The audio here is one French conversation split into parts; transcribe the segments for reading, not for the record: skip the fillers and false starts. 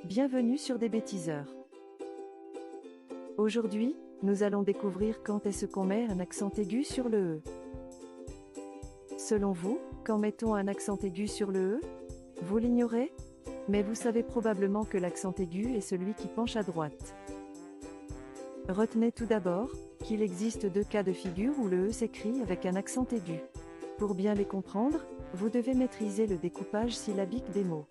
Bienvenue sur des bêtiseurs. Aujourd'hui, nous allons découvrir quand est-ce qu'on met un accent aigu sur le E. Selon vous, quand mettons un accent aigu sur le E? Vous l'ignorez? Mais vous savez probablement que l'accent aigu est celui qui penche à droite. Retenez tout d'abord qu'il existe deux cas de figure où le E s'écrit avec un accent aigu. Pour bien les comprendre, vous devez maîtriser le découpage syllabique des mots.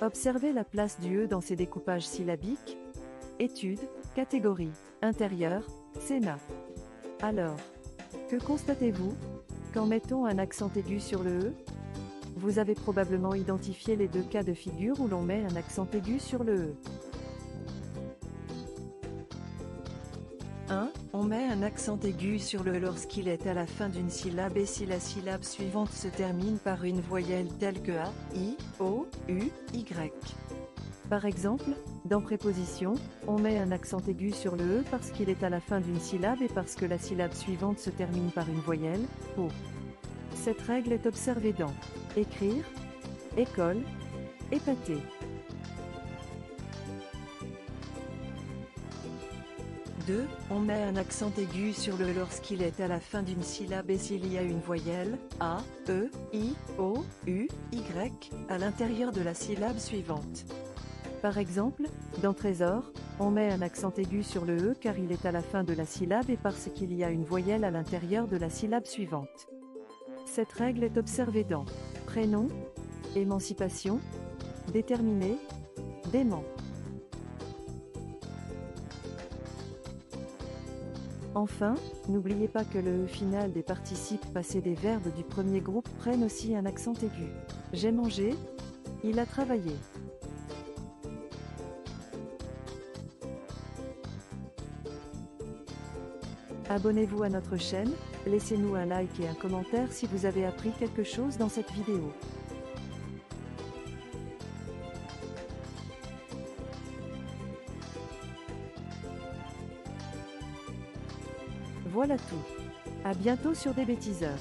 Observez la place du E dans ces découpages syllabiques. Études, catégorie, intérieur, Sénat. Alors, que constatez-vous quand mettons un accent aigu sur le E? Vous avez probablement identifié les deux cas de figure où l'on met un accent aigu sur le E. 1. On met un accent aigu sur le E lorsqu'il est à la fin d'une syllabe et si la syllabe suivante se termine par une voyelle telle que A, I, O, U, Y. Par exemple, dans préposition, on met un accent aigu sur le E parce qu'il est à la fin d'une syllabe et parce que la syllabe suivante se termine par une voyelle, O. Cette règle est observée dans écrire, école, épater. 2. On met un accent aigu sur le E lorsqu'il est à la fin d'une syllabe et s'il y a une voyelle, A, E, I, O, U, Y, à l'intérieur de la syllabe suivante. Par exemple, dans trésor, on met un accent aigu sur le E car il est à la fin de la syllabe et parce qu'il y a une voyelle à l'intérieur de la syllabe suivante. Cette règle est observée dans prénom, émancipation, déterminé, dément. Enfin, n'oubliez pas que le E final des participes passés des verbes du premier groupe prennent aussi un accent aigu. J'ai mangé, il a travaillé. Abonnez-vous à notre chaîne, laissez-nous un like et un commentaire si vous avez appris quelque chose dans cette vidéo. Voilà tout. À bientôt sur des bêtiseurs.